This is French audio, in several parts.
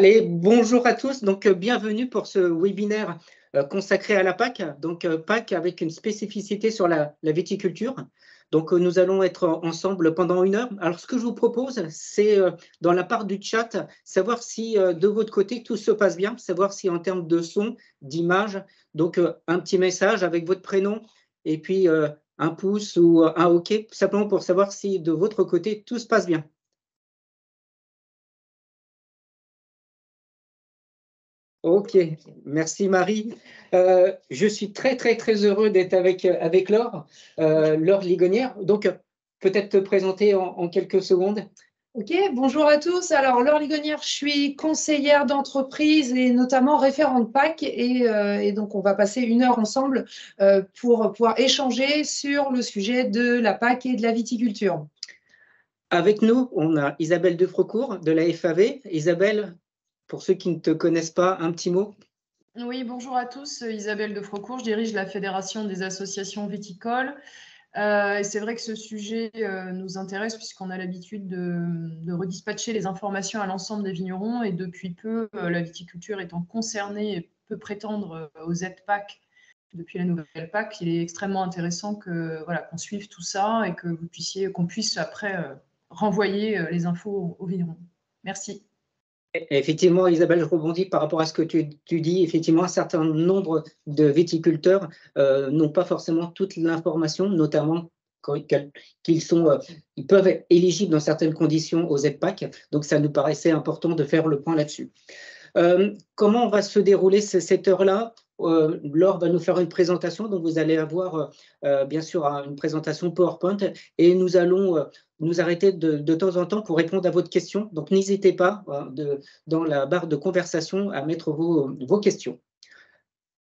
Allez, bonjour à tous. Donc, bienvenue pour ce webinaire consacré à la PAC. Donc, PAC avec une spécificité sur la viticulture. Donc, nous allons être ensemble pendant 1 heure. Alors, ce que je vous propose, c'est dans la part du chat, savoir si de votre côté tout se passe bien, savoir si en termes de son, d'image, donc un petit message avec votre prénom et puis un pouce ou un OK, simplement pour savoir si de votre côté tout se passe bien. Ok, merci Marie. Je suis très heureux d'être avec Laure, Laure Ligonière. Donc, peut-être te présenter en quelques secondes. Ok, bonjour à tous. Alors, Laure Ligonière, je suis conseillère d'entreprise et notamment référente PAC. Et donc, on va passer 1 heure ensemble pour pouvoir échanger sur le sujet de la PAC et de la viticulture. Avec nous, on a Isabelle Defrocourt de la FAV. Isabelle, pour ceux qui ne te connaissent pas, un petit mot. Oui, bonjour à tous. Isabelle Defrocourt, je dirige la Fédération des associations viticoles. Et c'est vrai que ce sujet nous intéresse puisqu'on a l'habitude de redispatcher les informations à l'ensemble des vignerons et depuis peu, la viticulture étant concernée et peut prétendre aux aides PAC depuis la nouvelle PAC, il est extrêmement intéressant qu'on suive tout ça et qu'on puisse après renvoyer les infos aux vignerons. Merci. Effectivement, Isabelle, je rebondis par rapport à ce que tu dis. Effectivement, un certain nombre de viticulteurs n'ont pas forcément toute l'information, notamment qu'ils peuvent être éligibles dans certaines conditions aux aides PAC. Donc, ça nous paraissait important de faire le point là-dessus. Comment va se dérouler cette heure-là? Laure va nous faire une présentation, donc vous allez avoir bien sûr une présentation PowerPoint et nous allons nous arrêter de temps en temps pour répondre à votre question. Donc n'hésitez pas dans la barre de conversation à mettre vos questions.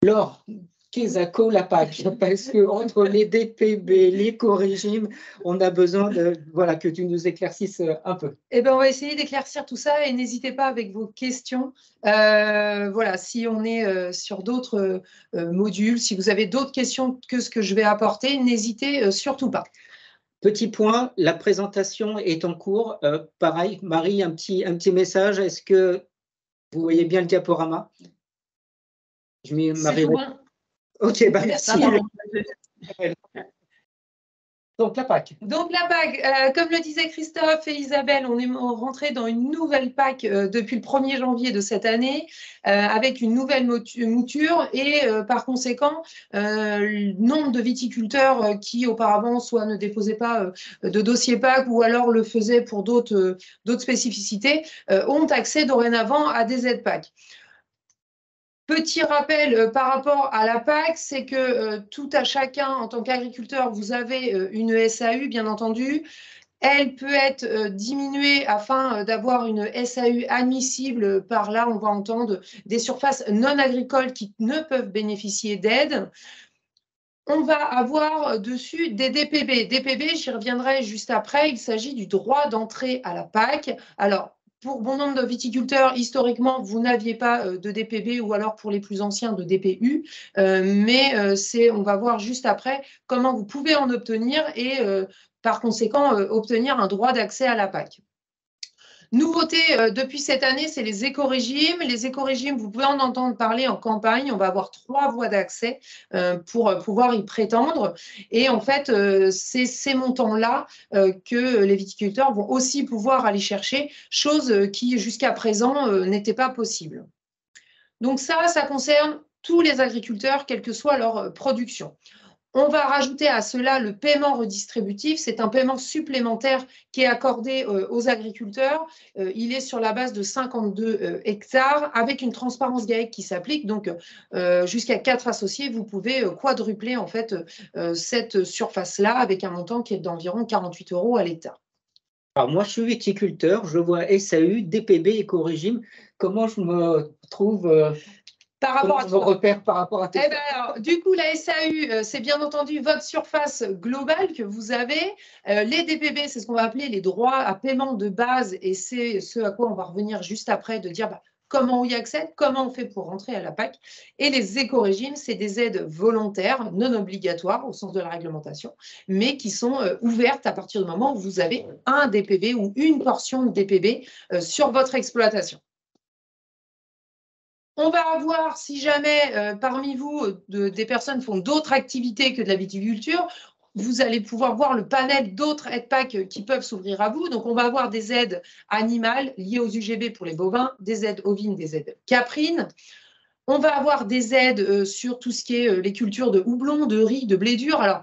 Laure, qu'est-ce que la PAC? Parce qu'entre les DPB, l'éco-régime, on a besoin que tu nous éclaircisses un peu. Eh bien, on va essayer d'éclaircir tout ça et n'hésitez pas avec vos questions. Si on est sur d'autres modules, si vous avez d'autres questions que ce que je vais apporter, n'hésitez surtout pas. Petit point, la présentation est en cours. Pareil, Marie, un petit message. Est-ce que vous voyez bien le diaporama? C'est tout bon. Ok, merci. Donc, la PAC. Donc, la PAC, comme le disaient Christophe et Isabelle, on est rentré dans une nouvelle PAC depuis le 1er janvier de cette année, avec une nouvelle mouture et par conséquent, le nombre de viticulteurs qui auparavant soit ne déposaient pas de dossier PAC ou alors le faisaient pour d'autres spécificités, ont accès dorénavant à des aides PAC. Petit rappel par rapport à la PAC, c'est que tout à chacun, en tant qu'agriculteur, vous avez une SAU, bien entendu. Elle peut être diminuée afin d'avoir une SAU admissible. Par là, on va entendre des surfaces non agricoles qui ne peuvent bénéficier d'aide. On va avoir dessus des DPB. DPB, j'y reviendrai juste après. Il s'agit du droit d'entrée à la PAC. Alors, pour bon nombre de viticulteurs, historiquement, vous n'aviez pas de DPB ou alors pour les plus anciens de DPU, mais on va voir juste après comment vous pouvez en obtenir et par conséquent obtenir un droit d'accès à la PAC. Nouveauté depuis cette année, c'est les éco-régimes. Les éco-régimes, vous pouvez en entendre parler en campagne. On va avoir 3 voies d'accès pour pouvoir y prétendre. Et en fait, c'est ces montants-là que les viticulteurs vont aussi pouvoir aller chercher, chose qui jusqu'à présent n'était pas possible. Donc ça concerne tous les agriculteurs, quelle que soit leur production. On va rajouter à cela le paiement redistributif. C'est un paiement supplémentaire qui est accordé aux agriculteurs. Il est sur la base de 52 hectares avec une transparence GAEC qui s'applique. Donc, jusqu'à 4 associés, vous pouvez quadrupler en fait cette surface-là avec un montant qui est d'environ 48 € à l'hectare. Alors moi, je suis viticulteur, je vois SAU, DPB, éco-régime. Comment je me trouve par rapport à repère par rapport à alors, du coup, la SAU, c'est bien entendu votre surface globale que vous avez. Les DPB, c'est ce qu'on va appeler les droits à paiement de base et c'est ce à quoi on va revenir juste après de dire comment on y accède, comment on fait pour rentrer à la PAC. Et les éco-régimes, c'est des aides volontaires, non obligatoires au sens de la réglementation, mais qui sont ouvertes à partir du moment où vous avez un DPB ou une portion de DPB sur votre exploitation. On va avoir, si jamais parmi vous, des personnes font d'autres activités que de la viticulture, vous allez pouvoir voir le panel d'autres aides PAC qui peuvent s'ouvrir à vous. Donc, on va avoir des aides animales liées aux UGB pour les bovins, des aides ovines, des aides caprines. On va avoir des aides sur tout ce qui est les cultures de houblon, de riz, de blé dur. Alors,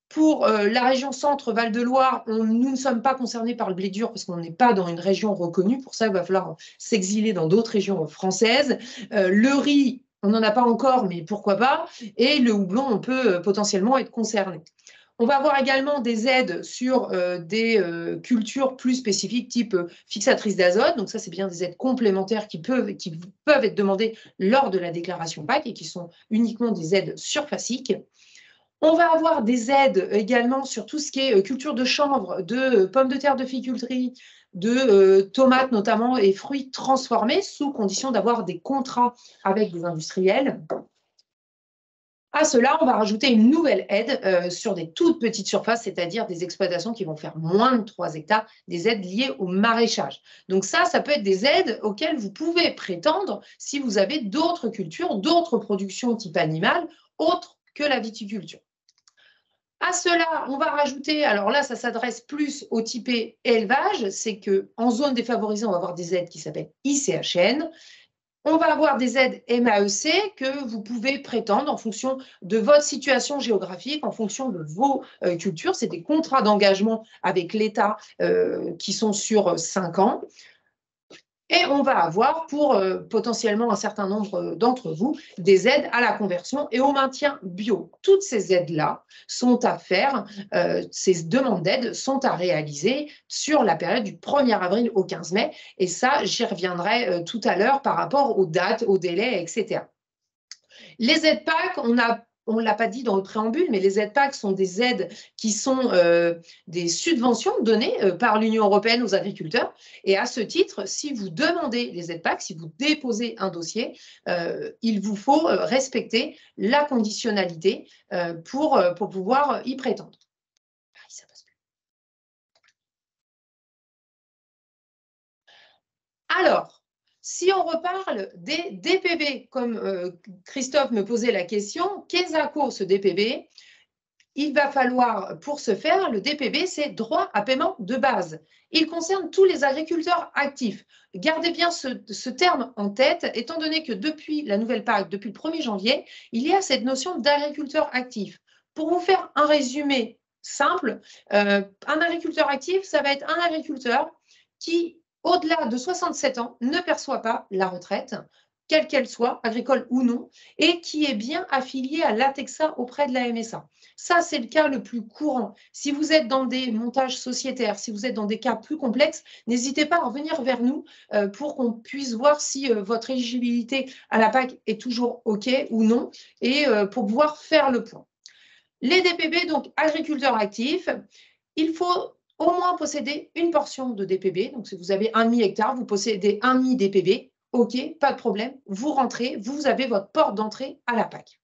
pour la région Centre-Val de Loire, nous ne sommes pas concernés par le blé dur parce qu'on n'est pas dans une région reconnue. Pour ça, il va falloir s'exiler dans d'autres régions françaises. Le riz, on n'en a pas encore, mais pourquoi pas. Et le houblon, on peut potentiellement être concerné. On va avoir également des aides sur des cultures plus spécifiques, type fixatrice d'azote. Donc ça, c'est bien des aides complémentaires qui peuvent être demandées lors de la déclaration PAC et qui sont uniquement des aides surfaciques. On va avoir des aides également sur tout ce qui est culture de chanvre, de pommes de terre de ficulterie, de tomates notamment et fruits transformés sous condition d'avoir des contrats avec des industriels. À cela, on va rajouter une nouvelle aide sur des toutes petites surfaces, c'est-à-dire des exploitations qui vont faire moins de 3 hectares, des aides liées au maraîchage. Donc ça peut être des aides auxquelles vous pouvez prétendre si vous avez d'autres cultures, d'autres productions type animal, autres que la viticulture. À cela, on va rajouter, alors là, ça s'adresse plus au type élevage, c'est qu'en zone défavorisée, on va avoir des aides qui s'appellent ICHN. On va avoir des aides MAEC que vous pouvez prétendre en fonction de votre situation géographique, en fonction de vos cultures. C'est des contrats d'engagement avec l'État qui sont sur 5 ans. Et on va avoir pour potentiellement un certain nombre d'entre vous des aides à la conversion et au maintien bio. Toutes ces aides-là sont à faire, ces demandes d'aide sont à réaliser sur la période du 1er avril au 15 mai. Et ça, j'y reviendrai tout à l'heure par rapport aux dates, aux délais, etc. Les aides PAC, on ne l'a pas dit dans le préambule, mais les aides PAC sont des aides qui sont des subventions données par l'Union européenne aux agriculteurs. Et à ce titre, si vous demandez les aides PAC, si vous déposez un dossier, il vous faut respecter la conditionnalité pour pouvoir y prétendre. Alors, si on reparle des DPB, comme Christophe me posait la question, qu'est-ce que ce DPB? Il va falloir, pour ce faire, le DPB, c'est droit à paiement de base. Il concerne tous les agriculteurs actifs. Gardez bien ce terme en tête, étant donné que depuis la nouvelle PAC, depuis le 1er janvier, il y a cette notion d'agriculteur actif. Pour vous faire un résumé simple, un agriculteur actif, ça va être un agriculteur qui, au-delà de 67 ans, ne perçoit pas la retraite, quelle qu'elle soit, agricole ou non, et qui est bien affilié à l'ATEXA auprès de la MSA. Ça, c'est le cas le plus courant. Si vous êtes dans des montages sociétaires, si vous êtes dans des cas plus complexes, n'hésitez pas à revenir vers nous pour qu'on puisse voir si votre éligibilité à la PAC est toujours OK ou non, et pour pouvoir faire le point. Les DPB, donc agriculteurs actifs, il faut au moins posséder une portion de DPB. Donc, si vous avez 1,5 hectare, vous possédez 1,5 DPB. OK, pas de problème. Vous rentrez, vous avez votre porte d'entrée à la PAC.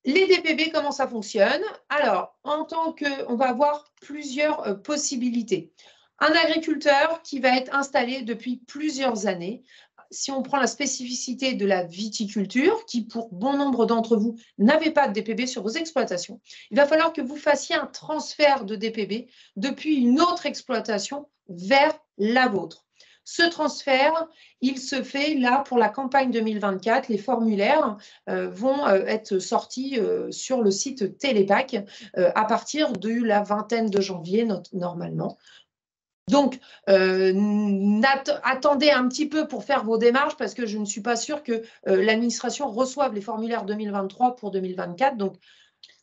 Les DPB, comment ça fonctionne? Alors, on va avoir plusieurs possibilités. Un agriculteur qui va être installé depuis plusieurs années. Si on prend la spécificité de la viticulture, qui pour bon nombre d'entre vous n'avez pas de DPB sur vos exploitations, il va falloir que vous fassiez un transfert de DPB depuis une autre exploitation vers la vôtre. Ce transfert, il se fait là pour la campagne 2024. Les formulaires vont être sortis sur le site Télépac à partir de la vingtaine de janvier normalement. Donc, attendez un petit peu pour faire vos démarches parce que je ne suis pas sûre que l'administration reçoive les formulaires 2023 pour 2024. Donc,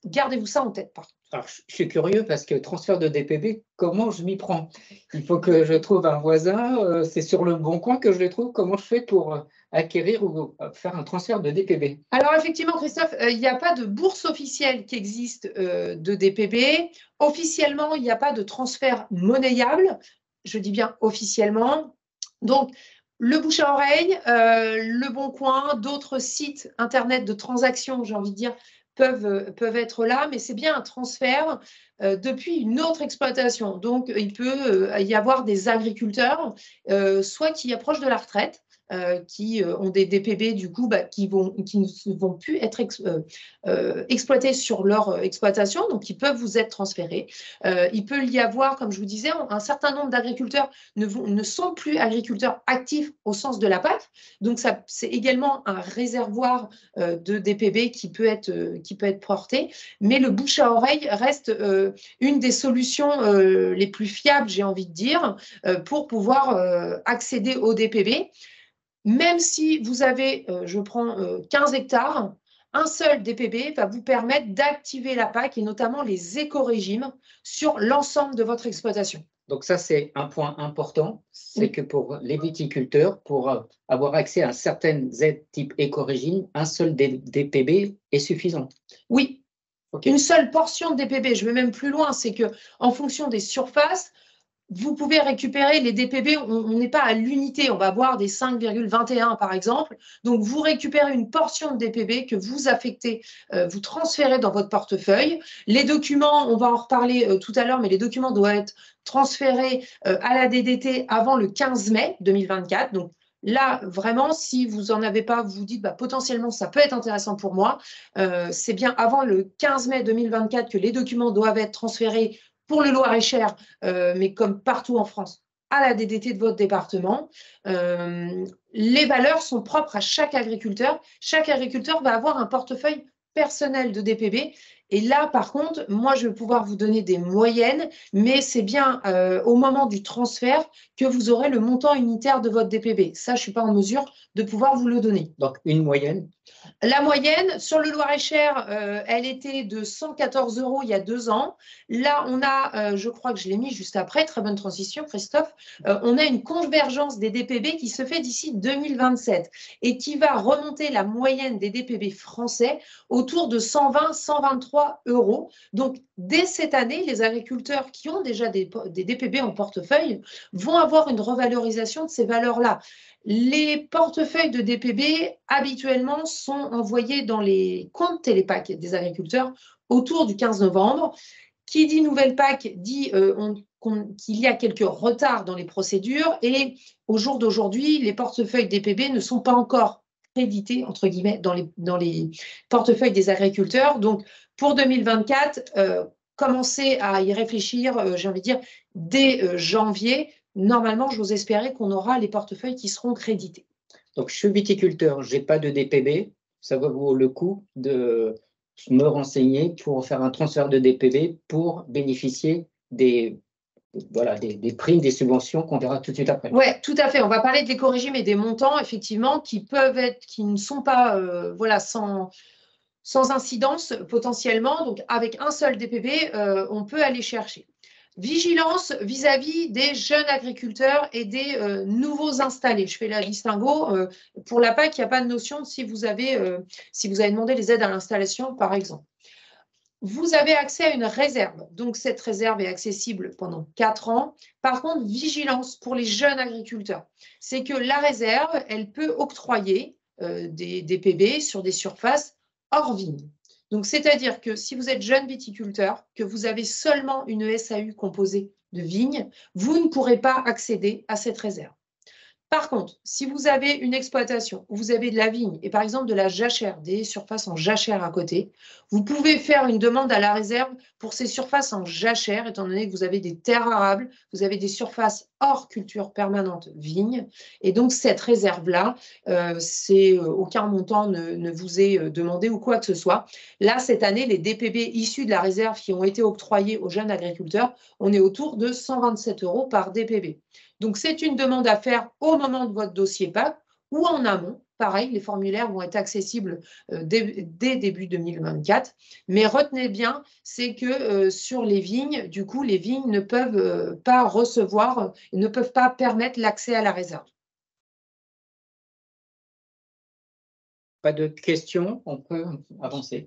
gardez-vous ça en tête. Alors, je suis curieux parce que transfert de DPB, comment je m'y prends? Il faut que je trouve un voisin, c'est sur le bon coin que je les trouve. Comment je fais pour acquérir ou faire un transfert de DPB? Alors effectivement, Christophe, il n'y a pas de bourse officielle qui existe de DPB. Officiellement, il n'y a pas de transfert monnayable. Je dis bien officiellement. Donc, le bouche à oreille, le Bon Coin, d'autres sites internet de transactions, j'ai envie de dire, peuvent être là, mais c'est bien un transfert depuis une autre exploitation. Donc, il peut y avoir des agriculteurs, soit qui approchent de la retraite, qui ont des DPB du coup qui ne vont plus être exploités sur leur exploitation, donc ils peuvent vous être transférés. Il peut y avoir, comme je vous disais, un certain nombre d'agriculteurs ne sont plus agriculteurs actifs au sens de la PAC, donc c'est également un réservoir de DPB qui peut être porté, mais le bouche à oreille reste une des solutions les plus fiables, j'ai envie de dire, pour pouvoir accéder au DPB. Même si vous avez, je prends 15 hectares, un seul DPB va vous permettre d'activer la PAC et notamment les éco-régimes sur l'ensemble de votre exploitation. Donc ça, c'est un point important, c'est que pour les viticulteurs, pour avoir accès à certaines aides type éco-régime, un seul DPB est suffisant. Oui, okay. Une seule portion de DPB. Je vais même plus loin, c'est qu'en fonction des surfaces, vous pouvez récupérer les DPB, on n'est pas à l'unité, on va avoir des 5,21 par exemple. Donc, vous récupérez une portion de DPB que vous affectez, vous transférez dans votre portefeuille. Les documents, on va en reparler tout à l'heure, mais les documents doivent être transférés à la DDT avant le 15 mai 2024. Donc, là, vraiment, si vous n'en avez pas, vous vous dites potentiellement, ça peut être intéressant pour moi. C'est bien avant le 15 mai 2024 que les documents doivent être transférés pour le Loir-et-Cher, mais comme partout en France, à la DDT de votre département. Les valeurs sont propres à chaque agriculteur. Chaque agriculteur va avoir un portefeuille personnel de DPB. Et là, par contre, moi, je vais pouvoir vous donner des moyennes, mais c'est bien au moment du transfert que vous aurez le montant unitaire de votre DPB. Ça, je ne suis pas en mesure de pouvoir vous le donner. Donc, une moyenne? La moyenne, sur le Loir-et-Cher, elle était de 114 € il y a 2 ans. Là, on a, je crois que je l'ai mis juste après, très bonne transition, Christophe, on a une convergence des DPB qui se fait d'ici 2027 et qui va remonter la moyenne des DPB français autour de 120-123 €. Donc, dès cette année, les agriculteurs qui ont déjà des DPB en portefeuille vont avoir une revalorisation de ces valeurs-là. Les portefeuilles de DPB, habituellement, sont envoyés dans les comptes Télépac des agriculteurs autour du 15 novembre. Qui dit nouvelle PAC dit qu'il y a quelques retards dans les procédures et au jour d'aujourd'hui, les portefeuilles DPB ne sont pas encore crédités, entre guillemets, dans les portefeuilles des agriculteurs. Donc, pour 2024, commencez à y réfléchir, j'ai envie de dire, dès janvier. Normalement, j'ose espérer qu'on aura les portefeuilles qui seront crédités. Donc, je suis viticulteur, je n'ai pas de DPB. Ça vaut le coup de me renseigner pour faire un transfert de DPB pour bénéficier des primes, des subventions qu'on verra tout de suite après. Oui, tout à fait. On va parler de l'éco-régime et des montants, effectivement, qui ne sont pas sans incidence potentiellement. Donc, avec un seul DPB, on peut aller chercher. Vigilance vis-à-vis des jeunes agriculteurs et des nouveaux installés. Je fais la distinguo. Pour la PAC, il n'y a pas de notion de si vous avez demandé les aides à l'installation, par exemple. Vous avez accès à une réserve. Donc, cette réserve est accessible pendant 4 ans. Par contre, vigilance pour les jeunes agriculteurs. C'est que la réserve, elle peut octroyer des DPB sur des surfaces hors vigne. Donc, c'est-à-dire que si vous êtes jeune viticulteur, que vous avez seulement une SAU composée de vignes, vous ne pourrez pas accéder à cette réserve. Par contre, si vous avez une exploitation où vous avez de la vigne et par exemple de la jachère, des surfaces en jachère à côté, vous pouvez faire une demande à la réserve pour ces surfaces en jachère, étant donné que vous avez des terres arables, vous avez des surfaces hors culture permanente vigne. Et donc, cette réserve-là, aucun montant ne vous est demandé ou quoi que ce soit. Là, cette année, les DPB issus de la réserve qui ont été octroyés aux jeunes agriculteurs, on est autour de 127 € par DPB. Donc, c'est une demande à faire au moment de votre dossier PAC ou en amont. Pareil, les formulaires vont être accessibles dès début 2024. Mais retenez bien, c'est que sur les vignes, du coup, les vignes ne peuvent pas recevoir, ne peuvent pas permettre l'accès à la réserve. Pas de questions, on peut avancer.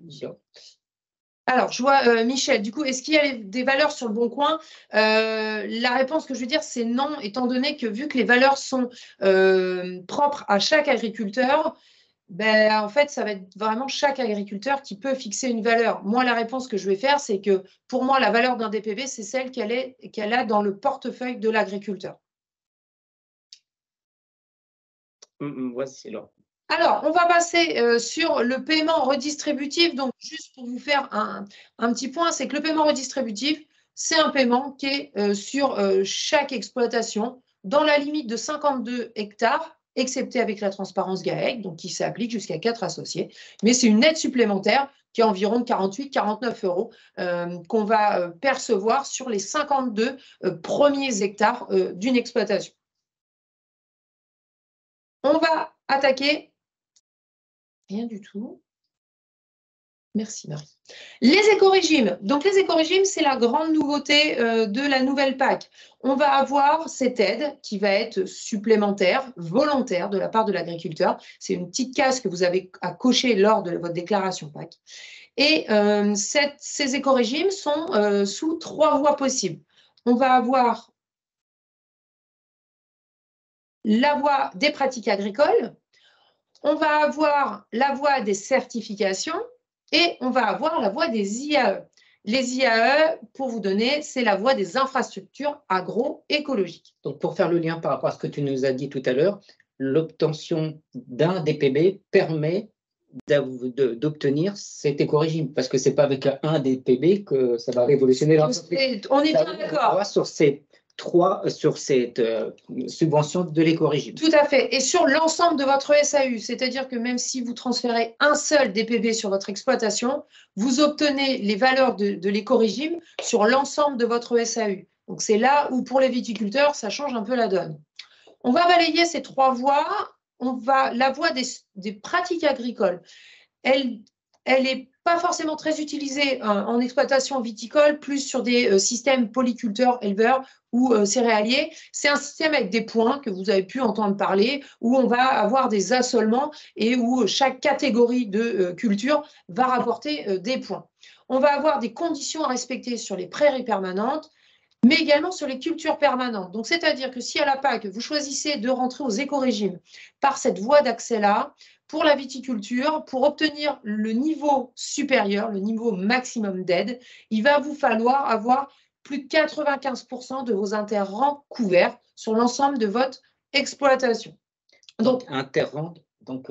Alors, je vois Michel, du coup, est-ce qu'il y a des valeurs sur le Bon Coin? La réponse que je veux dire, c'est non, étant donné que vu que les valeurs sont propres à chaque agriculteur, en fait, ça va être vraiment chaque agriculteur qui peut fixer une valeur. Moi, la réponse que je vais faire, c'est que pour moi, la valeur d'un DPB, c'est celle qu'elle a dans le portefeuille de l'agriculteur. Voici là. Alors, on va passer sur le paiement redistributif. Donc, juste pour vous faire un petit point, c'est que le paiement redistributif, c'est un paiement qui est sur chaque exploitation dans la limite de 52 hectares, excepté avec la transparence GAEC, donc qui s'applique jusqu'à 4 associés. Mais c'est une aide supplémentaire qui est environ 48-49 euros qu'on va percevoir sur les 52 premiers hectares d'une exploitation. On va attaquer. Rien du tout. Merci Marie. Les éco-régimes. Donc les éco-régimes, c'est la grande nouveauté de la nouvelle PAC. On va avoir cette aide qui va être supplémentaire, volontaire de la part de l'agriculteur. C'est une petite case que vous avez à cocher lors de votre déclaration PAC. Et ces éco-régimes sont sous 3 voies possibles. On va avoir la voie des pratiques agricoles, on va avoir la voie des certifications et on va avoir la voie des IAE. Les IAE, pour vous donner, c'est la voie des infrastructures agroécologiques. Donc, pour faire le lien par rapport à ce que tu nous as dit tout à l'heure, l'obtention d'un DPB permet d'obtenir cet éco-régime, parce que ce n'est pas avec un DPB que ça va révolutionner l'entreprise. On est bien d'accord. Sur cette subvention de l'éco-régime. Tout à fait. Et sur l'ensemble de votre SAU, c'est-à-dire que même si vous transférez un seul DPB sur votre exploitation, vous obtenez les valeurs de l'éco-régime sur l'ensemble de votre SAU. Donc c'est là où pour les viticulteurs, ça change un peu la donne. On va balayer ces 3 voies. La voie des pratiques agricoles, elle n'est pas forcément très utilisée en exploitation viticole, plus sur des systèmes polyculteurs, éleveurs ou céréaliers. C'est un système avec des points que vous avez pu entendre parler, où on va avoir des assolements et où chaque catégorie de culture va rapporter des points. On va avoir des conditions à respecter sur les prairies permanentes, mais également sur les cultures permanentes. Donc, c'est-à-dire que si à la PAC, vous choisissez de rentrer aux éco-régimes par cette voie d'accès-là, pour la viticulture, pour obtenir le niveau supérieur, le niveau maximum d'aide, il va vous falloir avoir plus de 95% de vos interrents couverts sur l'ensemble de votre exploitation. Donc, interrents, donc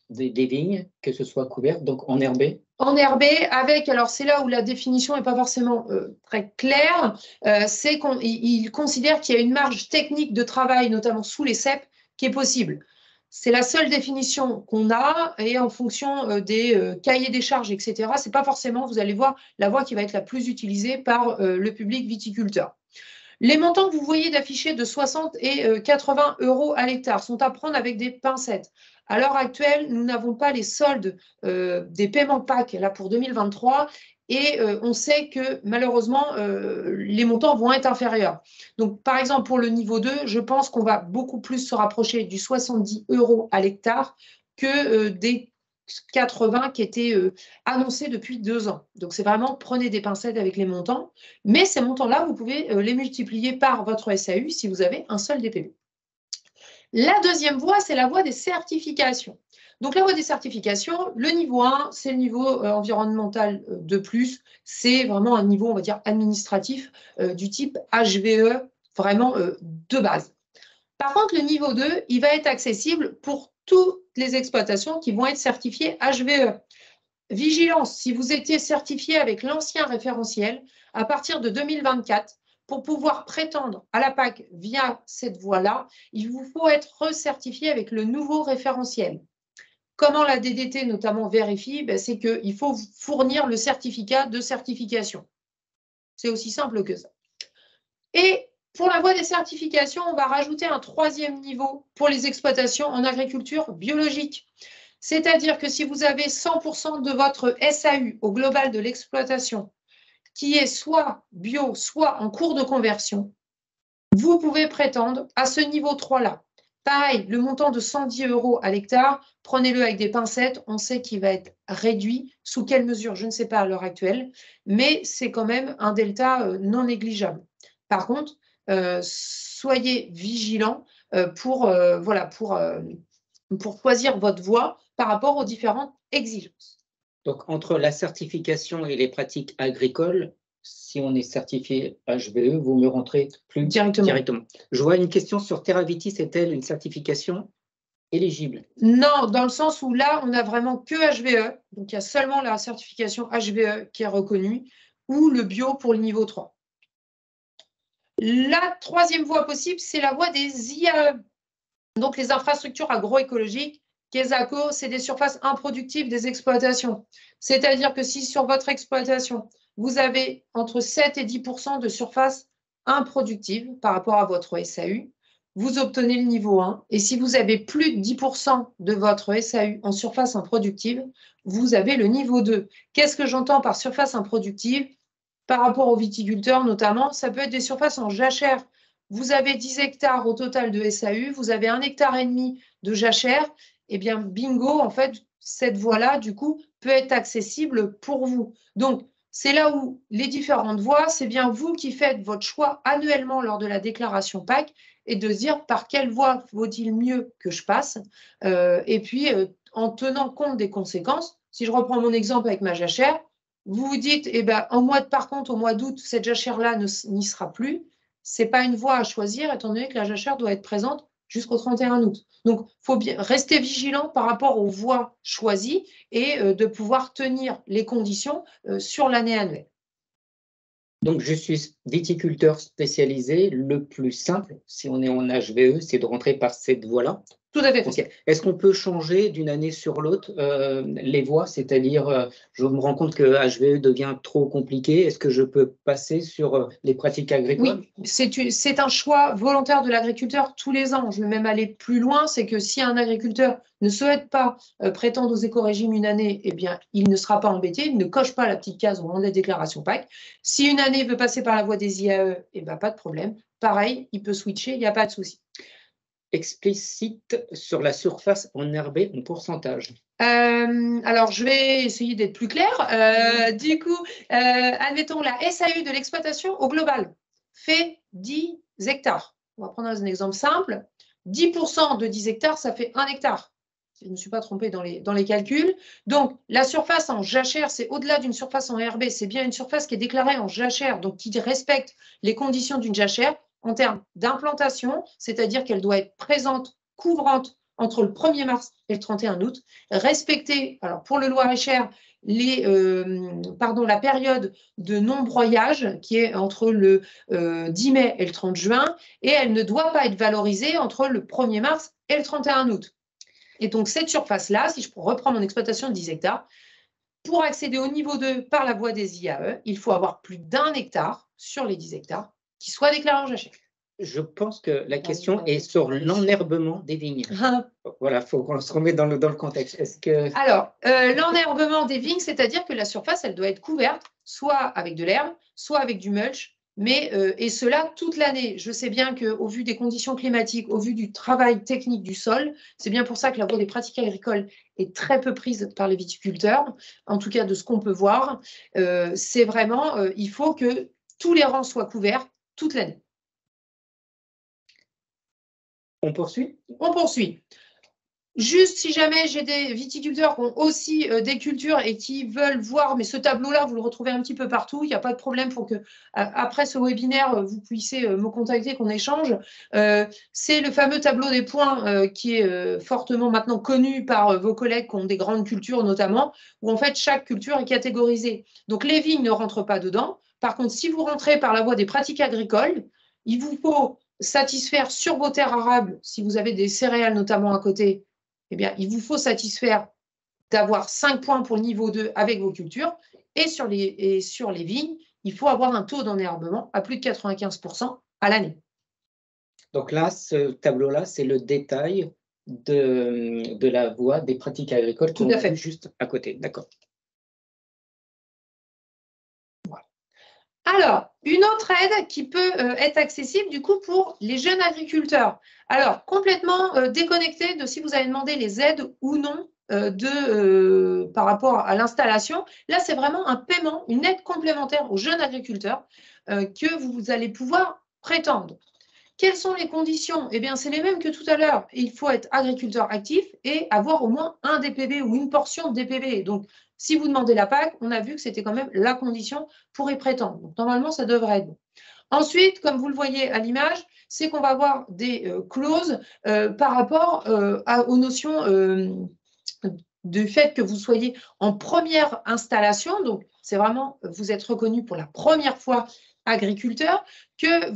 des vignes, que ce soit couvert, donc enherbé. Enherbé avec, alors c'est là où la définition n'est pas forcément très claire, c'est qu'il considère qu'il y a une marge technique de travail, notamment sous les cèpes, qui est possible. C'est la seule définition qu'on a et en fonction des cahiers des charges, etc., ce n'est pas forcément, vous allez voir, la voie qui va être la plus utilisée par le public viticulteur. Les montants que vous voyez d'affichés de 60 et 80 euros à l'hectare sont à prendre avec des pincettes. À l'heure actuelle, nous n'avons pas les soldes des paiements PAC là, pour 2023 et on sait que malheureusement, les montants vont être inférieurs. Donc, par exemple, pour le niveau 2, je pense qu'on va beaucoup plus se rapprocher du 70 euros à l'hectare que des 80 qui étaient annoncés depuis 2 ans. Donc, c'est vraiment, prenez des pincettes avec les montants. Mais ces montants-là, vous pouvez les multiplier par votre SAU si vous avez un seul DPB. La deuxième voie, c'est la voie des certifications. Donc, la voie des certifications, le niveau 1, c'est le niveau environnemental de plus. C'est vraiment un niveau, on va dire, administratif du type HVE, vraiment de base. Par contre, le niveau 2, il va être accessible pour toutes les exploitations qui vont être certifiées HVE. Vigilance, si vous étiez certifié avec l'ancien référentiel, à partir de 2024, pour pouvoir prétendre à la PAC via cette voie-là, il vous faut être recertifié avec le nouveau référentiel. Comment la DDT notamment vérifie? C'est qu'il faut fournir le certificat de certification. C'est aussi simple que ça. Et pour la voie des certifications, on va rajouter un 3e niveau pour les exploitations en agriculture biologique. C'est-à-dire que si vous avez 100% de votre SAU au global de l'exploitation qui est soit bio, soit en cours de conversion, vous pouvez prétendre à ce niveau 3-là. Pareil, le montant de 110 euros à l'hectare, prenez-le avec des pincettes, on sait qu'il va être réduit. Sous quelle mesure, je ne sais pas à l'heure actuelle, mais c'est quand même un delta non négligeable. Par contre, soyez vigilants pour choisir votre voie par rapport aux différentes exigences. Donc, entre la certification et les pratiques agricoles, si on est certifié HVE, vous me rentrez plus directement. Je vois une question sur TerraViti, c'est-elle une certification? éligible. Non, dans le sens où là, on n'a vraiment que HVE, donc il y a seulement la certification HVE qui est reconnue, ou le bio pour le niveau 3. La troisième voie possible, c'est la voie des IAE, donc les infrastructures agroécologiques. KESACO, c'est des surfaces improductives des exploitations. C'est-à-dire que si sur votre exploitation, vous avez entre 7 et 10% de surface improductive par rapport à votre SAU, vous obtenez le niveau 1. Et si vous avez plus de 10% de votre SAU en surface improductive, vous avez le niveau 2. Qu'est-ce que j'entends par surface improductive? Par rapport aux viticulteurs notamment, ça peut être des surfaces en jachère. Vous avez 10 hectares au total de SAU, vous avez 1,5 hectare de jachère, eh bien bingo, en fait, cette voie-là, du coup, peut être accessible pour vous. Donc, c'est là où les différentes voies, c'est bien vous qui faites votre choix annuellement lors de la déclaration PAC et de se dire par quelle voie vaut-il mieux que je passe. Et puis, en tenant compte des conséquences, si je reprends mon exemple avec ma jachère, vous vous dites, eh ben, par contre, au mois d'août, cette jachère-là n'y sera plus. Ce n'est pas une voie à choisir, étant donné que la jachère doit être présente jusqu'au 31 août. Donc, il faut bien rester vigilant par rapport aux voies choisies et de pouvoir tenir les conditions sur l'année annuelle. Donc, je suis viticulteur spécialisé. Le plus simple, si on est en HVE, c'est de rentrer par cette voie-là. Tout à fait. Est-ce qu'on peut changer d'une année sur l'autre les voies? C'est-à-dire, je me rends compte que HVE devient trop compliqué. Est-ce que je peux passer sur les pratiques agricoles? Oui, c'est un choix volontaire de l'agriculteur tous les ans. Je vais même aller plus loin, c'est que si un agriculteur ne souhaite pas prétendre aux écorégimes une année, eh bien, il ne sera pas embêté, il ne coche pas la petite case au moment des déclarations PAC. Si une année veut passer par la voie des IAE, eh bien, pas de problème. Pareil, il peut switcher, il n'y a pas de souci. Explicite sur la surface enherbée en pourcentage. Alors, je vais essayer d'être plus clair. Du coup, admettons la SAU de l'exploitation au global fait 10 hectares. On va prendre un exemple simple. 10% de 10 hectares, ça fait 1 hectare. Je ne me suis pas trompée dans les calculs. Donc, la surface en jachère, c'est au-delà d'une surface en herbe. C'est bien une surface qui est déclarée en jachère, donc qui respecte les conditions d'une jachère en termes d'implantation, c'est-à-dire qu'elle doit être présente, couvrante, entre le 1er mars et le 31 août, respecter, alors pour le Loir-et-Cher, la période de non-broyage qui est entre le 10 mai et le 30 juin, et elle ne doit pas être valorisée entre le 1er mars et le 31 août. Et donc cette surface-là, si je reprends mon exploitation de 10 hectares, pour accéder au niveau 2 par la voie des IAE, il faut avoir plus d'1 hectare sur les 10 hectares qui soit déclaré en jachère. Je pense que la question est sur l'enherbement des vignes. Voilà, il faut qu'on se remette dans le contexte. Alors, l'enherbement des vignes, c'est-à-dire que la surface, elle doit être couverte, soit avec de l'herbe, soit avec du mulch, et cela toute l'année. Je sais bien qu'au vu des conditions climatiques, au vu du travail technique du sol, c'est bien pour ça que la voie des pratiques agricoles est très peu prise par les viticulteurs, en tout cas de ce qu'on peut voir. C'est vraiment, il faut que tous les rangs soient couverts toute l'année. On poursuit? On poursuit. Juste si jamais j'ai des viticulteurs qui ont aussi des cultures et qui veulent voir, mais ce tableau-là, vous le retrouvez un petit peu partout, il n'y a pas de problème pour que, après ce webinaire, vous puissiez me contacter, qu'on échange. C'est le fameux tableau des points qui est fortement maintenant connu par vos collègues qui ont des grandes cultures notamment, où en fait chaque culture est catégorisée. Donc les vignes ne rentrent pas dedans. Par contre, si vous rentrez par la voie des pratiques agricoles, il vous faut satisfaire sur vos terres arables, si vous avez des céréales notamment à côté, eh bien, il vous faut satisfaire d'avoir 5 points pour le niveau 2 avec vos cultures. Et sur les vignes, il faut avoir un taux d'enherbement à plus de 95% à l'année. Donc là, ce tableau-là, c'est le détail de la voie des pratiques agricoles. Tout à fait. Juste à côté. D'accord. Alors, une autre aide qui peut être accessible du coup pour les jeunes agriculteurs. Alors, complètement déconnecté de si vous avez demandé les aides ou non par rapport à l'installation. Là, c'est vraiment un paiement, une aide complémentaire aux jeunes agriculteurs que vous allez pouvoir prétendre. Quelles sont les conditions? Eh bien, c'est les mêmes que tout à l'heure. Il faut être agriculteur actif et avoir au moins un DPV ou une portion de DPV. Donc, si vous demandez la PAC, on a vu que c'était quand même la condition pour y prétendre. Donc, normalement, ça devrait être bon. Ensuite, comme vous le voyez à l'image, c'est qu'on va avoir des clauses par rapport aux notions du fait que vous soyez en première installation. Donc, c'est vraiment, vous êtes reconnu pour la première fois agriculteur, que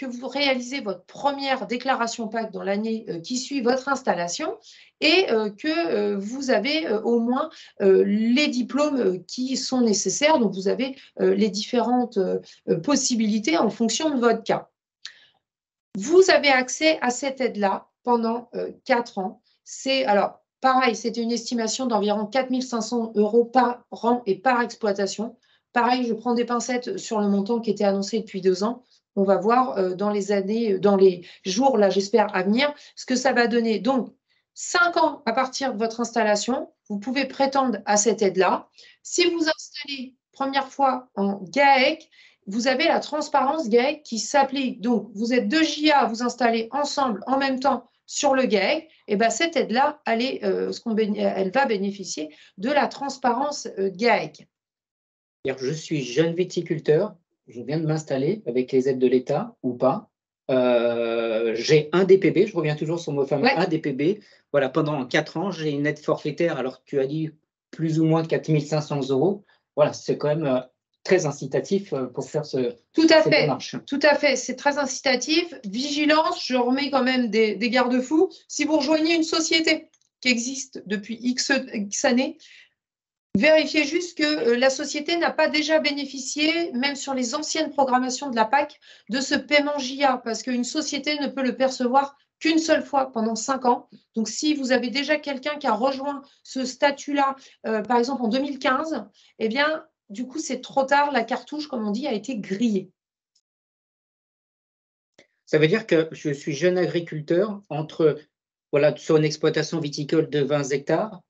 vous réalisez votre première déclaration PAC dans l'année qui suit votre installation et que vous avez au moins les diplômes qui sont nécessaires. Donc, vous avez les différentes possibilités en fonction de votre cas. Vous avez accès à cette aide-là pendant 4 ans. Alors, pareil, c'était une estimation d'environ 4 500 € par an et par exploitation. Pareil, je prends des pincettes sur le montant qui était annoncé depuis 2 ans. On va voir dans les jours, là, j'espère, à venir, ce que ça va donner. Donc, 5 ans à partir de votre installation, vous pouvez prétendre à cette aide-là. Si vous installez première fois en GAEC, vous avez la transparence GAEC qui s'applique. Donc, vous êtes 2 JA à vous installer ensemble en même temps sur le GAEC, et bien cette aide-là, elle va bénéficier de la transparence GAEC. Je suis jeune viticulteur, je viens de m'installer avec les aides de l'État ou pas. J'ai un DPB, je reviens toujours sur mon fameux un DPB. Voilà, pendant 4 ans, j'ai une aide forfaitaire, alors tu as dit plus ou moins 4 500 €. Voilà, c'est quand même très incitatif pour faire cette démarche. Tout à fait, c'est très incitatif. Vigilance, je remets quand même des garde-fous. Si vous rejoignez une société qui existe depuis X années, vérifiez juste que la société n'a pas déjà bénéficié, même sur les anciennes programmations de la PAC, de ce paiement JA, parce qu'une société ne peut le percevoir qu'une seule fois pendant 5 ans. Donc, si vous avez déjà quelqu'un qui a rejoint ce statut-là, par exemple en 2015, eh bien, du coup, c'est trop tard, la cartouche, comme on dit, a été grillée. Ça veut dire que je suis jeune agriculteur sur une exploitation viticole de 20 hectares.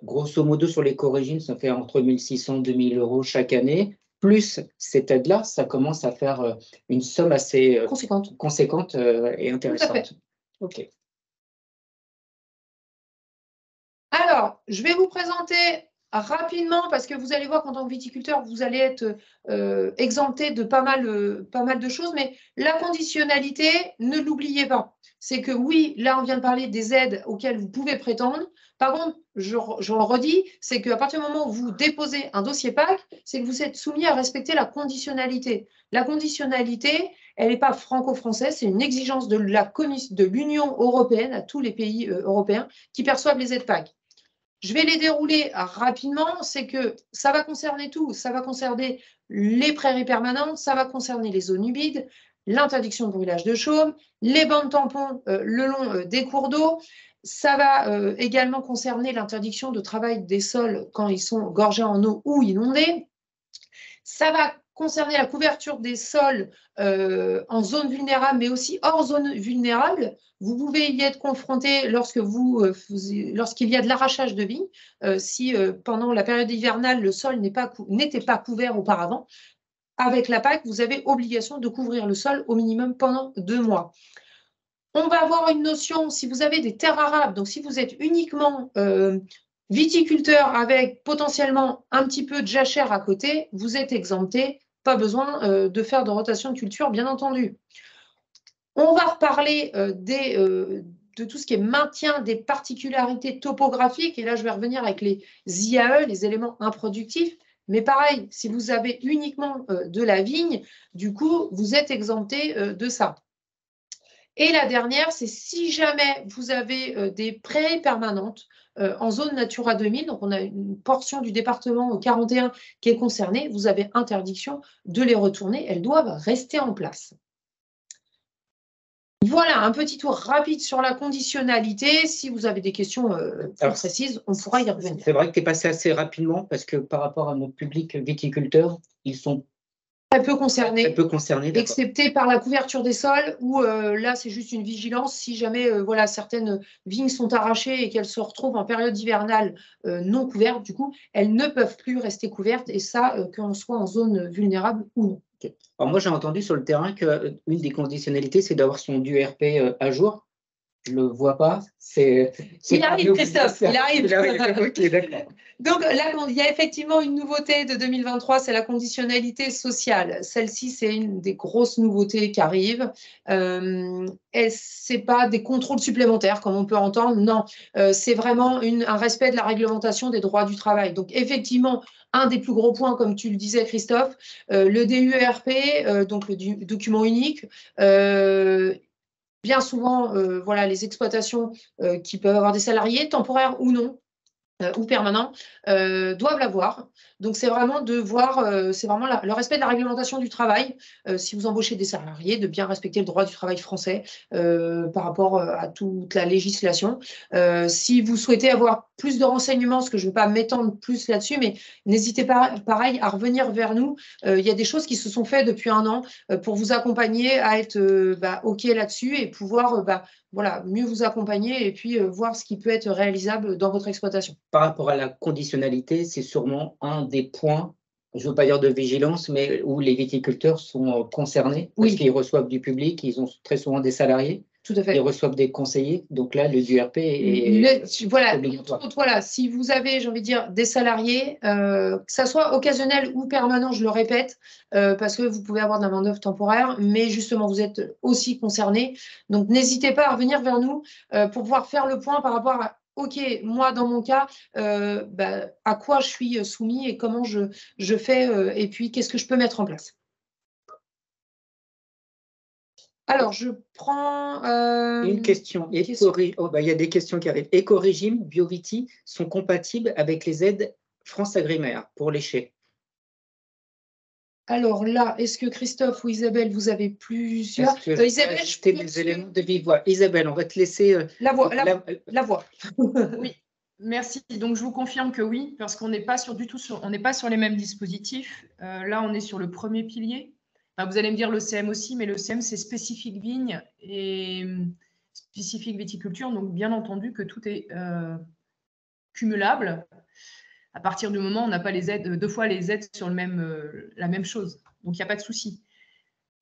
Grosso modo, sur l'éco-régime, ça fait entre 1 600 et 2 000 € chaque année. Plus cette aide-là, ça commence à faire une somme assez conséquente et intéressante. OK. Alors, je vais vous présenter rapidement, parce que vous allez voir qu'en tant que viticulteur, vous allez être exempté de pas mal de choses, mais la conditionnalité, ne l'oubliez pas. C'est que oui, là, on vient de parler des aides auxquelles vous pouvez prétendre. Par contre, je le redis, c'est qu'à partir du moment où vous déposez un dossier PAC, c'est que vous êtes soumis à respecter la conditionnalité. La conditionnalité, elle n'est pas franco-française, c'est une exigence de l'Union européenne, à tous les pays européens qui perçoivent les aides PAC. Je vais les dérouler rapidement, c'est que ça va concerner tout. Ça va concerner les prairies permanentes, ça va concerner les zones humides, l'interdiction de brûlage de chaume, les bandes tampons le long des cours d'eau. Ça va également concerner l'interdiction de travail des sols quand ils sont gorgés en eau ou inondés. Ça va concerner la couverture des sols en zone vulnérable, mais aussi hors zone vulnérable. Vous pouvez y être confronté lorsqu'il y a de l'arrachage de vignes, si pendant la période hivernale, le sol n'était pas couvert auparavant. Avec la PAC, vous avez obligation de couvrir le sol au minimum pendant 2 mois. On va avoir une notion, si vous avez des terres arables, donc si vous êtes uniquement viticulteur avec potentiellement un petit peu de jachère à côté, vous êtes exempté, pas besoin de faire de rotation de culture, bien entendu. On va reparler de tout ce qui est maintien des particularités topographiques, et là je vais revenir avec les IAE, les éléments improductifs, mais pareil, si vous avez uniquement de la vigne, du coup, vous êtes exempté de ça. Et la dernière, c'est si jamais vous avez des prairies permanentes en zone Natura 2000, donc on a une portion du département 41 qui est concernée, vous avez interdiction de les retourner, elles doivent rester en place. Voilà, un petit tour rapide sur la conditionnalité. Si vous avez des questions précises, on pourra y revenir. C'est vrai que tu es passé assez rapidement parce que par rapport à notre public viticulteur, ils sont très peu concernés, excepté par la couverture des sols, où là, c'est juste une vigilance. Si jamais certaines vignes sont arrachées et qu'elles se retrouvent en période hivernale non couvertes, du coup, elles ne peuvent plus rester couvertes, et ça, qu'on soit en zone vulnérable ou non. Okay. Alors moi, j'ai entendu sur le terrain qu'une des conditionnalités, c'est d'avoir son DURP à jour. Je le vois pas. Il arrive, Christophe, il arrive. Ok, d'accord. Donc là, il y a effectivement une nouveauté de 2023, c'est la conditionnalité sociale. Celle-ci, c'est une des grosses nouveautés qui arrivent. Ce n'est pas des contrôles supplémentaires, comme on peut entendre. Non, c'est vraiment un respect de la réglementation des droits du travail. Donc effectivement, un des plus gros points, comme tu le disais, Christophe, le DUERP, donc le document unique, bien souvent, voilà, les exploitations qui peuvent avoir des salariés, temporaires ou non, ou permanents, doivent l'avoir. Donc, c'est vraiment de voir, c'est vraiment le respect de la réglementation du travail. Si vous embauchez des salariés, de bien respecter le droit du travail français par rapport à toute la législation. Si vous souhaitez avoir plus de renseignements, parce que je ne vais pas m'étendre plus là-dessus, mais n'hésitez pas, pareil, à revenir vers nous. Il y a des choses qui se sont faites depuis un an pour vous accompagner à être OK là-dessus et pouvoir voilà, mieux vous accompagner et puis voir ce qui peut être réalisable dans votre exploitation. Par rapport à la conditionnalité, c'est sûrement un des points, je ne veux pas dire de vigilance, mais où les viticulteurs sont concernés, parce qu'ils reçoivent du public, ils ont très souvent des salariés. Tout à fait. Ils reçoivent des conseillers, donc là, le DUERP est obligatoire. Voilà, si vous avez, j'ai envie de dire, des salariés, que ça soit occasionnel ou permanent, je le répète, parce que vous pouvez avoir de la main-d'œuvre temporaire, mais justement, vous êtes aussi concernés. Donc, n'hésitez pas à revenir vers nous pour pouvoir faire le point par rapport à OK, moi, dans mon cas, à quoi je suis soumis et comment je fais, et puis qu'est-ce que je peux mettre en place. Alors, je prends… une question. Il y a des questions qui arrivent. Éco-régime, Bioviti sont compatibles avec les aides France Agrimaire pour les chais? Alors là, est-ce que Christophe ou Isabelle, vous avez plusieurs… Isabelle, ajouter des éléments de vive voix. Isabelle, on va te laisser… La voix. Oui, merci. Donc, je vous confirme que oui, parce qu'on n'est pas on n'est pas sur les mêmes dispositifs. Là, on est sur le premier pilier. Vous allez me dire le CM aussi, mais le CM, c'est spécifique vigne et spécifique viticulture. Donc, bien entendu que tout est cumulable. À partir du moment où on n'a pas les aides, 2 fois les aides sur la même chose. Donc, il n'y a pas de souci.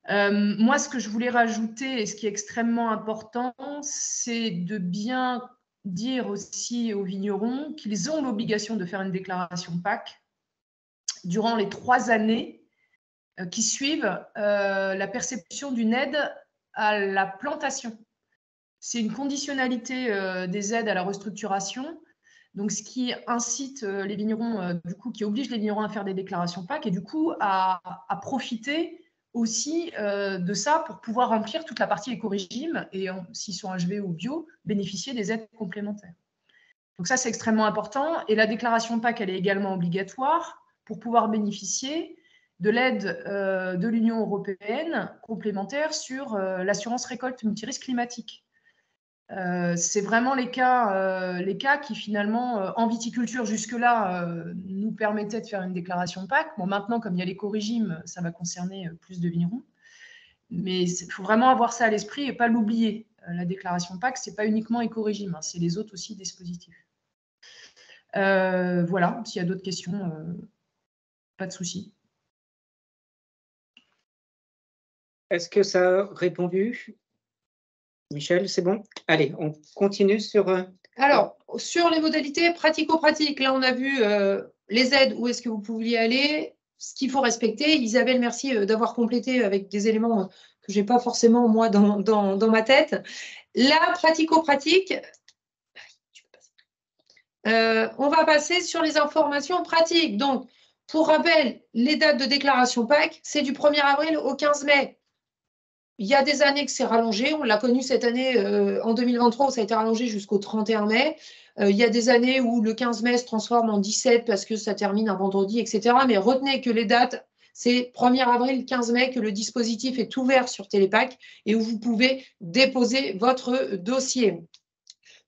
Moi, ce que je voulais rajouter et ce qui est extrêmement important, c'est de bien dire aussi aux vignerons qu'ils ont l'obligation de faire une déclaration PAC durant les 3 années qui suivent la perception d'une aide à la plantation. C'est une conditionnalité des aides à la restructuration, donc ce qui incite les vignerons, du coup, qui oblige les vignerons à faire des déclarations PAC et du coup à profiter aussi de ça pour pouvoir remplir toute la partie éco-régime et s'ils sont HV ou bio, bénéficier des aides complémentaires. Donc ça, c'est extrêmement important. Et la déclaration PAC, elle est également obligatoire pour pouvoir bénéficier de l'aide de l'Union européenne complémentaire sur l'assurance récolte multirisque climatique. C'est vraiment les cas qui finalement, en viticulture jusque-là, nous permettaient de faire une déclaration PAC. Bon, maintenant, comme il y a l'éco-régime, ça va concerner plus de vignerons. Mais il faut vraiment avoir ça à l'esprit et pas l'oublier. La déclaration PAC, ce n'est pas uniquement éco-régime, hein, c'est les autres aussi dispositifs. Voilà, s'il y a d'autres questions, pas de souci. Est-ce que ça a répondu? Michel, c'est bon? Allez, on continue sur… Alors, sur les modalités pratico-pratiques, là, on a vu les aides, où est-ce que vous pouviez aller, ce qu'il faut respecter. Isabelle, merci d'avoir complété avec des éléments que je n'ai pas forcément, moi, dans ma tête. La pratico-pratique, on va passer sur les informations pratiques. Donc, pour rappel, les dates de déclaration PAC, c'est du 1er avril au 15 mai. Il y a des années que c'est rallongé. On l'a connu cette année, en 2023, où ça a été rallongé jusqu'au 31 mai. Il y a des années où le 15 mai se transforme en 17 parce que ça termine un vendredi, etc. Mais retenez que les dates, c'est 1er avril, 15 mai, que le dispositif est ouvert sur Télépac et où vous pouvez déposer votre dossier.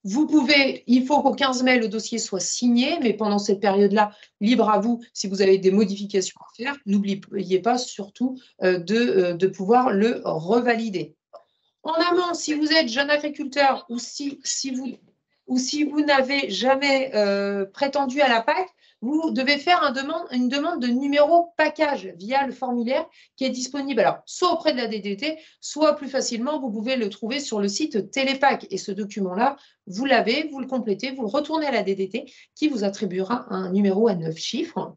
Vous pouvez, il faut qu'au 15 mai, le dossier soit signé, mais pendant cette période-là, libre à vous, si vous avez des modifications à faire, n'oubliez pas surtout de pouvoir le revalider. En amont, si vous êtes jeune agriculteur ou si vous n'avez jamais prétendu à la PAC, vous devez faire une demande de numéro package via le formulaire qui est disponible alors soit auprès de la DDT, soit plus facilement, vous pouvez le trouver sur le site Télépac. Et ce document-là, vous l'avez, vous le complétez, vous le retournez à la DDT qui vous attribuera un numéro à 9 chiffres.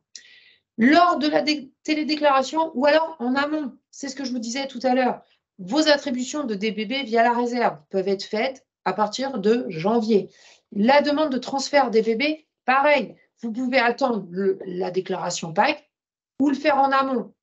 Lors de la télédéclaration ou alors en amont, c'est ce que je vous disais tout à l'heure, vos attributions de DBB via la réserve peuvent être faites à partir de janvier. La demande de transfert DBB, pareil, vous pouvez attendre la déclaration PAC ou le faire en amont.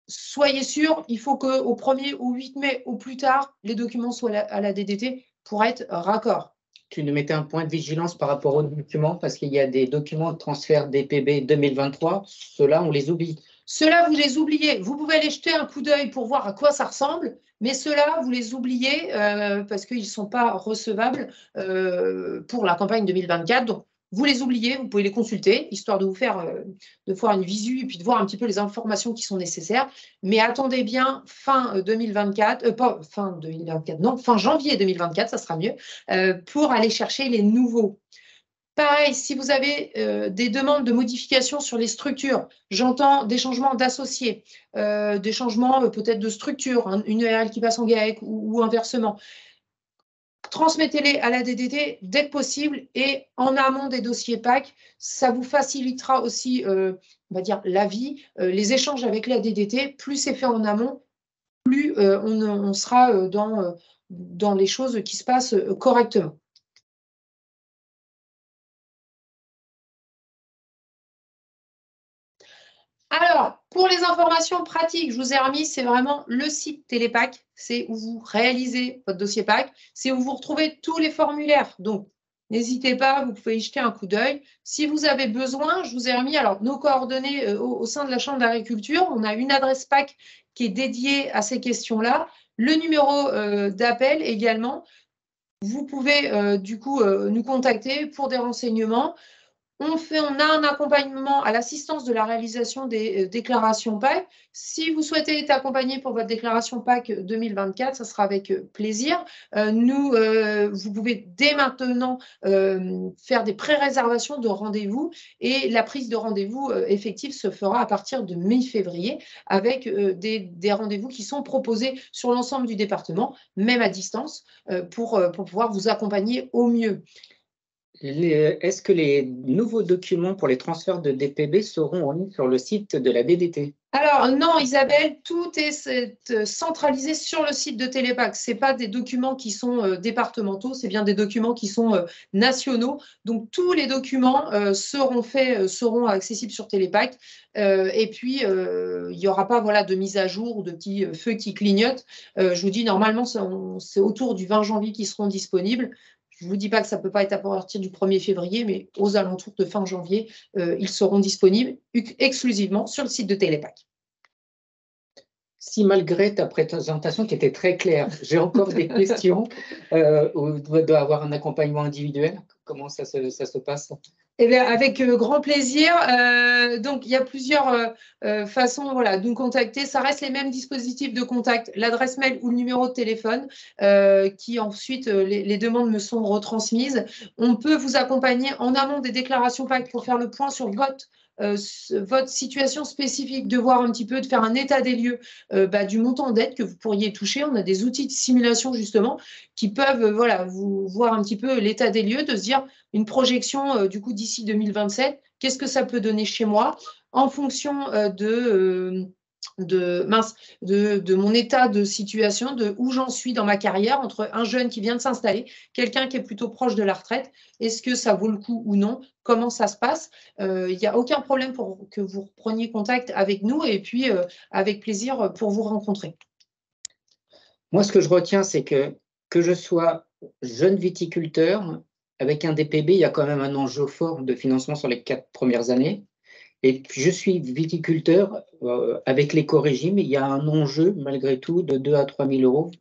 Soyez sûr, il faut qu'au 1er ou 8 mai au plus tard, les documents soient à la DDT pour être raccord. Tu nous mettais un point de vigilance par rapport aux documents parce qu'il y a des documents de transfert DPB 2023, ceux-là, on les oublie. Ceux-là, vous les oubliez. Vous pouvez aller jeter un coup d'œil pour voir à quoi ça ressemble, mais ceux-là, vous les oubliez parce qu'ils ne sont pas recevables pour la campagne 2024. Donc, vous les oubliez, vous pouvez les consulter, histoire de vous faire une visu et puis de voir un petit peu les informations qui sont nécessaires. Mais attendez bien fin 2024, pas fin 2024, non, fin janvier 2024, ça sera mieux, pour aller chercher les nouveaux. Pareil, si vous avez des demandes de modification sur les structures, j'entends des changements d'associés, des changements peut-être de structure, une URL qui passe en GAEC ou inversement. Transmettez-les à la DDT dès que possible et en amont des dossiers PAC. Ça vous facilitera aussi, on va dire, la vie, les échanges avec la DDT. Plus c'est fait en amont, plus on sera dans les choses qui se passent correctement. Alors, pour les informations pratiques, je vous ai remis, c'est vraiment le site Télépac. C'est où vous réalisez votre dossier PAC. C'est où vous retrouvez tous les formulaires. Donc, n'hésitez pas, vous pouvez y jeter un coup d'œil. Si vous avez besoin, je vous ai remis alors, nos coordonnées au sein de la Chambre d'agriculture. On a une adresse PAC qui est dédiée à ces questions-là. Le numéro d'appel également. Vous pouvez du coup nous contacter pour des renseignements. On a un accompagnement à l'assistance de la réalisation des déclarations PAC. Si vous souhaitez être accompagné pour votre déclaration PAC 2024, ça sera avec plaisir. Vous pouvez dès maintenant faire des pré-réservations de rendez-vous et la prise de rendez-vous effective se fera à partir de mi-février avec des rendez-vous qui sont proposés sur l'ensemble du département, même à distance, pour pouvoir vous accompagner au mieux. Est-ce que les nouveaux documents pour les transferts de DPB seront en ligne sur le site de la DDT? Alors non, Isabelle, tout est centralisé sur le site de Télépac. Ce n'est pas des documents qui sont départementaux, c'est bien des documents qui sont nationaux. Donc tous les documents seront accessibles sur Télépac. Et puis, il n'y aura pas de mise à jour ou de petits feux qui clignotent. Je vous dis, normalement, c'est autour du 20 janvier qu'ils seront disponibles. Je ne vous dis pas que ça ne peut pas être à partir du 1er février, mais aux alentours de fin janvier, ils seront disponibles exclusivement sur le site de Télépac. Si malgré ta présentation qui était très claire, j'ai encore des questions, ou doit avoir un accompagnement individuel, comment ça se passe? Eh bien, avec grand plaisir. Donc, il y a plusieurs façons de nous contacter. Ça reste les mêmes dispositifs de contact, l'adresse mail ou le numéro de téléphone, qui ensuite, les demandes me sont retransmises. On peut vous accompagner en amont des déclarations PAC pour faire le point sur votre situation spécifique, de voir un petit peu, de faire un état des lieux du montant d'aide que vous pourriez toucher. On a des outils de simulation justement qui peuvent vous voir un petit peu l'état des lieux, de se dire une projection du coup d'ici 2027, qu'est-ce que ça peut donner chez moi en fonction de mon état de situation, de où j'en suis dans ma carrière, entre un jeune qui vient de s'installer, quelqu'un qui est plutôt proche de la retraite, est-ce que ça vaut le coup ou non, comment ça se passe. Il n'y a aucun problème pour que vous preniez contact avec nous et puis avec plaisir pour vous rencontrer. Moi, ce que je retiens, c'est que je sois jeune viticulteur, avec un DPB, il y a quand même un enjeu fort de financement sur les 4 premières années. Et puis, je suis viticulteur avec l'éco-régime, il y a un enjeu, malgré tout, de 2 000 à 3 000 euros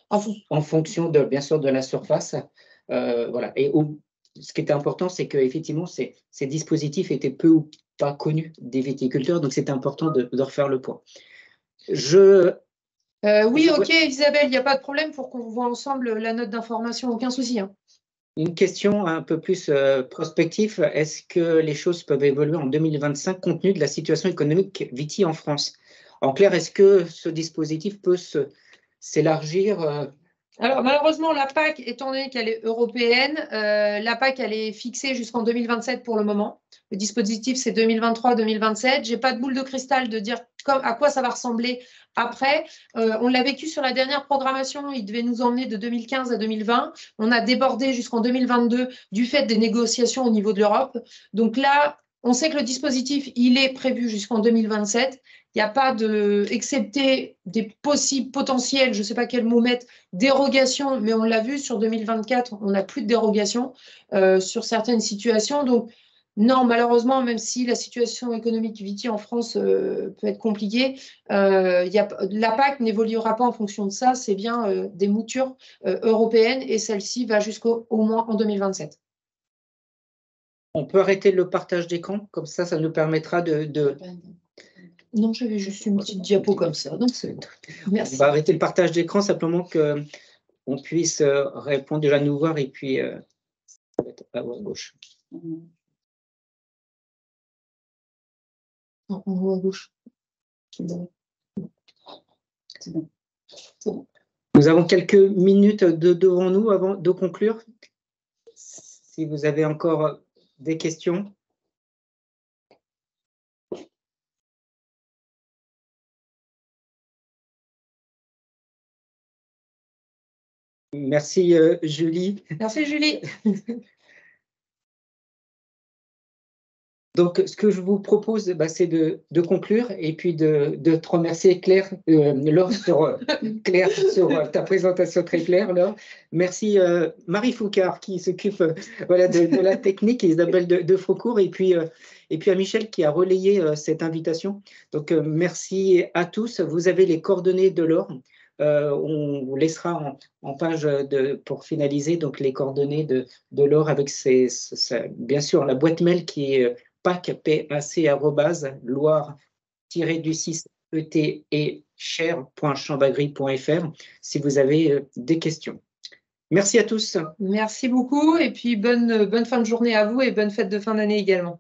en fonction, bien sûr, de la surface. Voilà. Et ce qui était important, c'est qu'effectivement, ces dispositifs étaient peu ou pas connus des viticulteurs, donc c'était important de refaire le point. Oui, ok, Isabelle, il n'y a pas de problème pour qu'on voit ensemble la note d'information, aucun souci. Hein. Une question un peu plus prospective. Est-ce que les choses peuvent évoluer en 2025 compte tenu de la situation économique Viti en France? En clair, est-ce que ce dispositif peut s'élargir Alors, malheureusement, la PAC, étant donné qu'elle est européenne, la PAC, elle est fixée jusqu'en 2027 pour le moment. Le dispositif, c'est 2023-2027. Je n'ai pas de boule de cristal de dire à quoi ça va ressembler après. On l'a vécu sur la dernière programmation. Il devait nous emmener de 2015 à 2020. On a débordé jusqu'en 2022 du fait des négociations au niveau de l'Europe. Donc là, on sait que le dispositif, il est prévu jusqu'en 2027. Il n'y a pas de, excepté des possibles potentiels, je ne sais pas quel mot mettre, dérogations, mais on l'a vu sur 2024, on n'a plus de dérogations sur certaines situations. Donc, non, malheureusement, même si la situation économique Viti en France peut être compliquée, la PAC n'évoluera pas en fonction de ça, c'est bien des moutures européennes et celle-ci va jusqu'au moins en 2027. On peut arrêter le partage d'écran, comme ça nous permettra de... Non, j'avais juste une petite diapo comme ça. Donc merci. On va arrêter le partage d'écran, simplement qu'on puisse répondre, déjà nous voir, et puis ça va être à gauche. Non, on voit à gauche. C'est bon. Nous avons quelques minutes devant nous avant de conclure. Si vous avez encore des questions. Merci Julie. Merci Julie. Donc, ce que je vous propose, c'est de conclure et puis de te remercier Claire, Laure, Claire, sur ta présentation très claire, Laure. Merci Marie Foucard qui s'occupe de la technique, et Isabelle de Frocourt, et puis à Michel qui a relayé cette invitation. Donc, merci à tous. Vous avez les coordonnées de Laure. On vous laissera en page pour finaliser donc les coordonnées de Laure avec bien sûr la boîte mail qui est pac-loire-et-cher.chambagry.fr si vous avez des questions. Merci à tous. Merci beaucoup et puis bonne fin de journée à vous et bonne fête de fin d'année également.